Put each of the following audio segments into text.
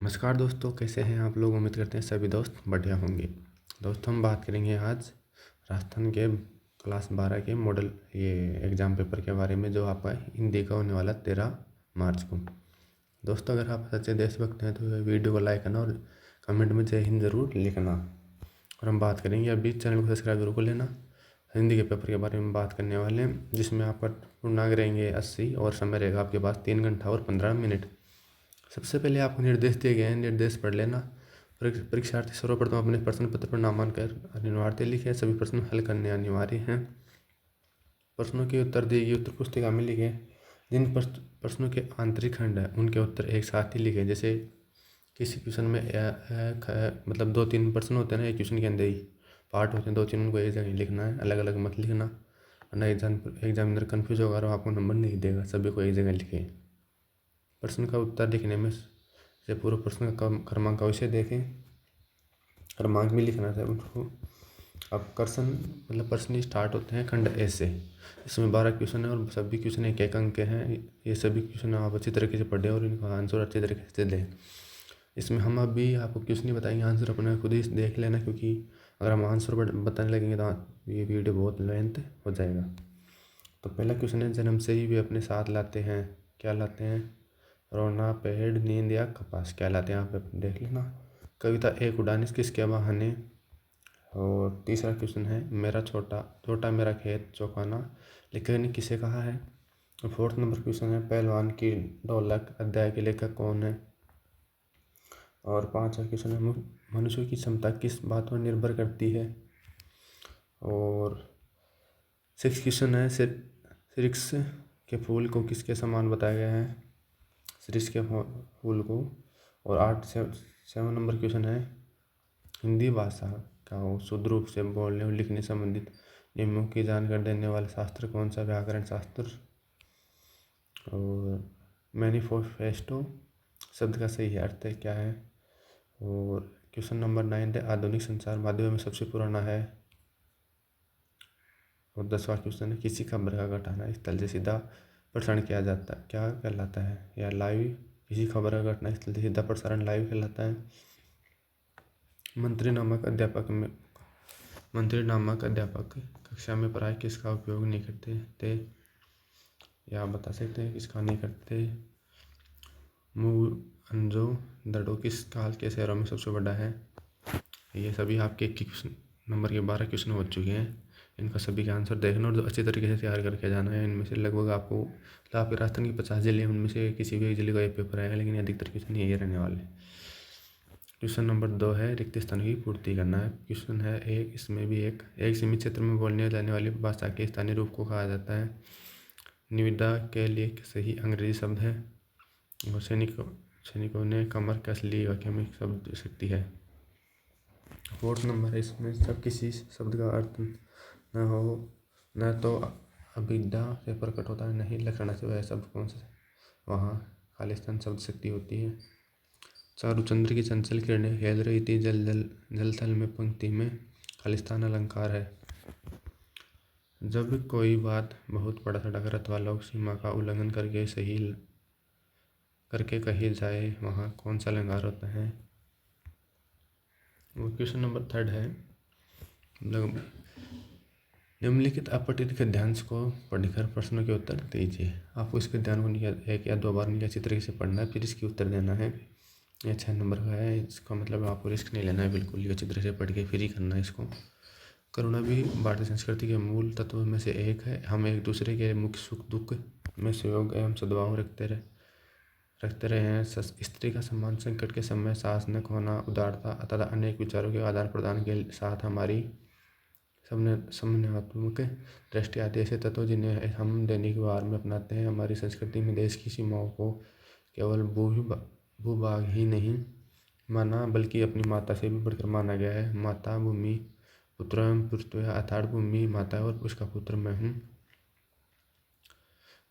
नमस्कार दोस्तों, कैसे हैं आप लोग। उम्मीद करते हैं सभी दोस्त बढ़िया होंगे। दोस्तों, हम बात करेंगे आज राजस्थान के क्लास 12 के मॉडल एग्ज़ाम पेपर के बारे में, जो आपका हिंदी का होने वाला 13 मार्च को। दोस्तों, अगर आप सच्चे देशभक्त हैं तो वीडियो को लाइक करना और कमेंट में जय हिंद ज़रूर लिखना। और हम बात करेंगे अभी, चैनल को सब्सक्राइब जरूर कर लेना। हिंदी के पेपर के बारे में बात करने वाले हैं, जिसमें आपका पूर्णांक रहेंगे 80 और समय रहेगा आपके पास 3 घंटा और 15 मिनट। सबसे पहले आपको निर्देश दिए गए हैं, निर्देश पढ़ लेना। परीक्षार्थी सर्वप्रथम अपने प्रश्न पत्र पर नामांकन अनिवार्य लिखें। सभी प्रश्न हल करने अनिवार्य हैं। प्रश्नों के उत्तर दिए गए उत्तर पुस्तिका में लिखें। जिन प्रश्नों के आंतरिक खंड है उनके उत्तर एक साथ ही लिखें। जैसे किसी क्वेश्चन में मतलब 2-3 प्रश्न होते हैं ना, एक क्वेश्चन के अंदर ही पार्ट होते हैं 2-3, उनको एक जगह लिखना है, अलग अलग मत लिखना, वरना एग्जामिनर कन्फ्यूज होगा और आपको नंबर नहीं देगा। सभी को एक जगह लिखें। प्रश्न का उत्तर लिखने में से पूर्व प्रश्न का क्रमांक अवश्य देखें, क्रमांक भी लिखना था उनको। अब क्वेश्चन मतलब प्रश्न स्टार्ट होते हैं खंड ए से। इसमें 12 क्वेश्चन है और सभी क्वेश्चन एक एक अंक के हैं। ये सभी क्वेश्चन आप अच्छी तरीके से पढ़ें और इनको आंसर अच्छी तरीके से दें। इसमें हम अभी आपको क्वेश्चन नहीं बताएंगे, आंसर अपने खुद ही देख लेना, क्योंकि अगर हम आंसर बताने लगेंगे तो ये वीडियो बहुत लेंथ हो जाएगा। तो पहला क्वेश्चन है, जन्म से ही वे अपने साथ लाते हैं, क्या लाते हैं? रोना, पेड़, नींद या कपास, क्या लाते हैं? आप देख लेना। कविता एक उड़ान किसके बहाने? और तीसरा क्वेश्चन है, मेरा छोटा छोटा मेरा खेत चौकाना, लेखक ने किसे कहा है? और फोर्थ नंबर क्वेश्चन है, पहलवान की ढोलक अध्याय के लेखक कौन है? और पांचवा क्वेश्चन है, मनुष्य की क्षमता किस बात पर निर्भर करती है? और सिक्स क्वेश्चन है, सिरिक्स के फूल को किसके समान बताया गया है? सिरिक्स के फूल को। और 7 नंबर क्वेश्चन है, हिंदी भाषा का शुद्ध रूप से बोलने और लिखने संबंधित नियमों की जानकारी देने वाला शास्त्र कौन सा? व्याकरण शास्त्र। और मैनिफेस्टो शब्द का सही अर्थ है क्या है? और क्वेश्चन नंबर 9 है, आधुनिक संचार माध्यम में सबसे पुराना है? और 10वां क्वेश्चन है, किसी खबर का घटाना स्थल से सीधा प्रसारण किया जाता है, क्या कहलाता है? या लाइव, किसी खबर का घटना स्थल से सीधा प्रसारण लाइव कहलाता है। मंत्री नामक अध्यापक कक्षा में पढ़ाई किसका उपयोग नहीं करते थे? या आप बता सकते हैं किसका नहीं करते? मोहनजो दड़ो किस काल के शहरों में सबसे बड़ा है? ये सभी आपके 21 नंबर के 12 क्वेश्चन हो चुके हैं। इनका सभी का आंसर देखना और अच्छी तरीके से तैयार करके जाना है। इनमें से लगभग आपको आपके राजस्थान की 50 जिले, उनमें से किसी भी एक जिले का ये पेपर आएगा, लेकिन अधिकतर क्वेश्चन यही रहने वाले। क्वेश्चन नंबर 2 है, रिक्त स्थान की पूर्ति करना है। क्वेश्चन है एक, इसमें भी एक सीमित क्षेत्र में बोलने जाने वाली भाषा के स्थानीय रूप को कहा जाता है। निविदा के लिए सही अंग्रेजी शब्द है। और सैनिकों ने कमर कस ली वाक्य में शब्द शक्ति है। फोर्थ नंबर है, इसमें सब किसी शब्द का अर्थ न हो, न तो अभिधा से प्रकट होता है, नहीं लक्षणा से, वह शब्द कौन सा? वहाँ खालिस्तान शब्द शक्ति होती है। चारुचंद्र की चंचल किरणें खेल रही थी जल थल में, पंक्ति में खालिस्तान अलंकार है। जब कोई बात बहुत बड़ा सड़क अथवा लोक सीमा का उल्लंघन करके कही जाए, वहाँ कौन सा अलंकार होता है? और क्वेश्चन नंबर 3 है, निम्नलिखित अपठित गद्यांश को पढ़कर प्रश्नों के उत्तर दीजिए। आपको इस गद्यांश को 1 या 2 बार नहीं अच्छी तरीके से पढ़ना है, फिर इसके उत्तर देना है। ये 6 नंबर का है, इसका मतलब आपको रिस्क नहीं लेना है, बिल्कुल ही अच्छी तरह से पढ़ के फिर ही करना है इसको। करुणा भी भारतीय संस्कृति के मूल तत्वों में से एक है। हम एक दूसरे के मुख्य सुख दुख में सहयोग एवं सद्भाव रखते रहे हैं। स्त्री का सम्मान, संकट के समय साहस न खोना, उदारता तथा अनेक विचारों के आदान प्रदान के साथ हमारी समन्वयात्मक दृष्टि आदि ऐसे तत्व जिन्हें हम दैनिक व्यवहार में अपनाते हैं। हमारी संस्कृति में देश की सीमाओं को केवल भूभाग ही नहीं माना, बल्कि अपनी माता से भी बढ़कर माना गया है। माता भूमि पुत्रम पृथ्वी, अर्थात भूमि माता और उसका पुत्र मैं हूँ।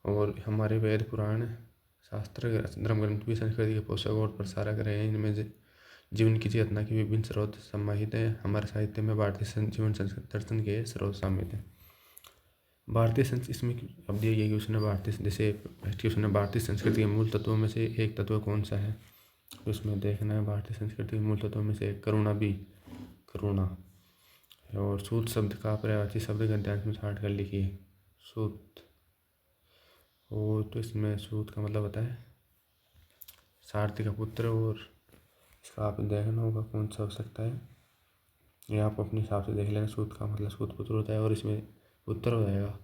और हमारे वेद पुराण शास्त्र धर्म ग्रंथ भी संस्कृति के पोषक और प्रसारक रहे हैं। इनमें जीवन की चेतना की विभिन्न स्रोत समाहित है। हमारे साहित्य में भारतीय जीवन दर्शन के स्रोत शामिल हैं। भारतीय इसमें अब दिए गए क्वेश्चन है, भारतीय जैसे क्वेश्चन है, भारतीय संस्कृति के मूल तत्वों में से एक तत्व कौन सा है? तो इसमें देखना है भारतीय संस्कृति के मूल तत्वों में से एक करुणा भी, करुणा है। और सूत शब्द का पर्यायवाची शब्द गद्यांश में छांट कर लिखिए। सूत, और तो इसमें सूत का मतलब होता है सारथी का पुत्र, और इसका आप देखना होगा कौन सा हो सकता है, ये आप अपने हिसाब से देख लेना। सूत का मतलब सूत पुत्र होता है, और इसमें पुत्र हो जाएगा।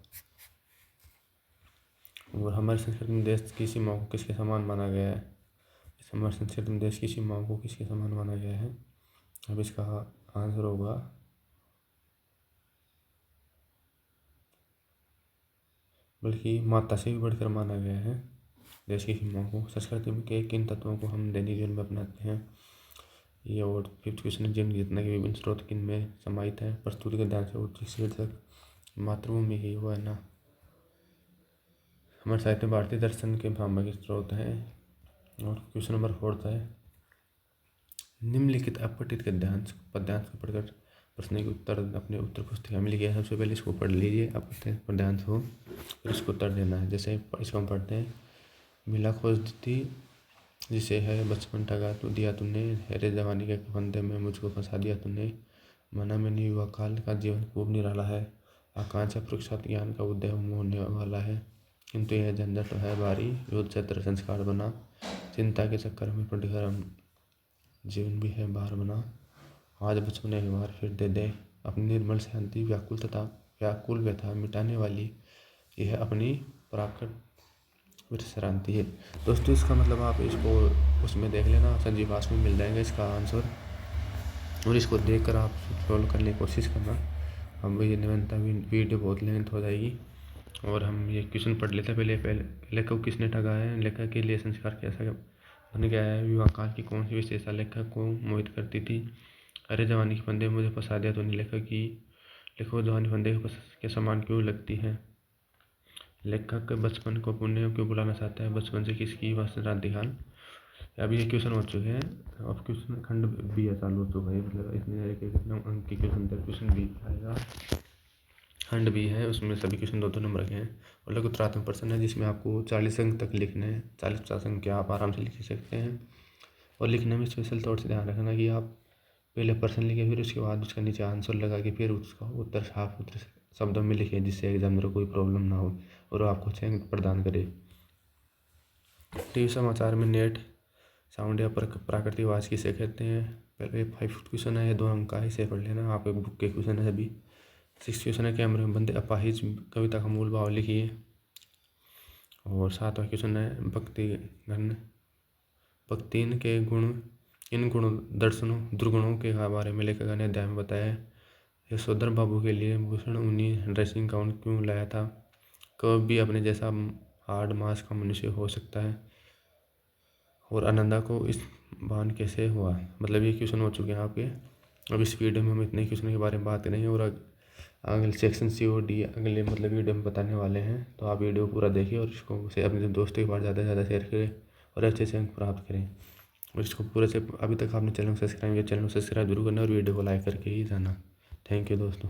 और हमारी संस्कृति में देश की सीमाओं को किसके समान माना गया है? हमारी संस्कृति में देश की सीमाओं को किसके समान माना गया है? अब इसका आंसर होगा बल्कि माता से भी बढ़कर माना गया है देश की सीमाओं को। संस्कृति के किन तत्वों को हम दैनिक जीवन में अपनाते हैं? ये और फिफ्थ क्वेश्चन है, जीवन जितना के विभिन्न स्रोत किन में समाहित है? प्रस्तुति के ध्यान से उच्च शीर्षक मातृभूमि ही हुआ है ना। हमारे साहित्य में भारतीय दर्शन के भावनात्मक स्रोत है। और क्वेश्चन नंबर 4 है, निम्नलिखित अपठित गद्यांश पद्यांश को पढ़कर प्रश्न के उत्तर अपने उत्तर पुस्तिका में लिखिए। सबसे पहले इसको पढ़ लीजिए, अपठित पद्यांश हो, फिर इसको उत्तर देना है। जैसे इसको हम पढ़ते हैं, मिला खोज दी जिसे है बचपन ठगा तू दिया तूने, हेरे जवानी के फंदे में मुझको फंसा दिया तूने, मना में नहीं हुआ काल का जीवन खूब निराला है, आकांक्षा परीक्षात ज्ञान का उदय होने वाला है, किंतु यह झंझट है भारी, युद्ध क्षेत्र संस्कार बना, चिंता के चक्कर में पड़कर हम जीवन भी है बाहर बना, आज बचपन एक बार फिर दे दे अपनी निर्मल शांति, व्याकुल तथा व्याकुल व्यथा मिटाने वाली यह अपनी प्राकृत विश्रांति है। दोस्तों इसका मतलब आप इसको उसमें देख लेना, संजीव भाष में मिल जाएगा इसका आंसर, और इसको देखकर आप सॉल्व करने की कोशिश करना। हम ये निरंतर वीडियो बहुत लेंथ हो जाएगी, और हम ये क्वेश्चन पढ़ लेते हैं। पहले लेखक को किसने ठगा है? लेखक के लिए संस्कार कैसा बन गया है? विवाह काल की कौन सी विशेषता लेखक को मोहित करती थी? अरे जवानी के फंदे में मुझे फंसा दिया तूने, लेखक जवानी फंदे के समान क्यों लगती है? लेखक बचपन को पुण्य क्यों बुलाना चाहता है? बचपन से किसकी वासना खान। अब ये क्वेश्चन हो चुके हैं। अब क्वेश्चन खंड बी चालू हो चुका है, मतलब इसमें कितना अंक के क्वेश्चन तक क्वेश्चन बी आएगा। खंड बी है, उसमें सभी क्वेश्चन 2-2 नंबर के हैं, और लघु उत्तरात्मक प्रश्न है जिसमें आपको 40 अंक तक लिखने हैं। 40-50 अंक के आप आराम से लिख सकते हैं। और लिखने में स्पेशल तौर से ध्यान रखना कि आप पहले प्रश्न लिखें, फिर उसके बाद उसका नीचे आंसर लगा के फिर उसका उत्तर साफ उत्तर शब्दों में लिखें, जिससे एग्जामिनर को कोई प्रॉब्लम ना हो और आपको अच्छे अंक प्रदान करे। टीवी समाचार में नेट साउंड या प्राकृतिक आवाज़ किसे कहते हैं? पहले 5 क्वेश्चन है, ये 2 अंक का, इसे पढ़ लेना। आप एक बुक के क्वेश्चन है सभी। 6 क्वेश्चन है, कैमरे में बंदे अपाहिज कविता का मूल भाव लिखिए। और 7वां क्वेश्चन है, भक्तिन के गुण, इन गुण दर्शनों दुर्गुणों के बारे में लेखक ने अध्याय में बताया। यशोधर बाबू के लिए भूषण ऊनी ड्रेसिंग गाउन क्यों लाया था? कभी भी अपने जैसा हार्ड मास का मनुष्य हो सकता है? और आनंदा को इस भान कैसे हुआ? मतलब ये क्वेश्चन हो चुके हैं आपके। अब इस वीडियो में हम इतने क्वेश्चन के बारे में बात करेंगे, और अगले सेक्शन सी और डी अगले मतलब वीडियो में बताने वाले हैं। तो आप वीडियो पूरा देखिए, और इसको अपने दोस्तों के पास ज़्यादा से ज़्यादा शेयर करें, और अच्छे से अंक प्राप्त करें। और इसको पूरे से अभी तक आपने चैनल को सब्सक्राइब किया, चैनल को सब्सक्राइब जरूर करना, और वीडियो को लाइक करके ही जाना। थैंक यू दोस्तों।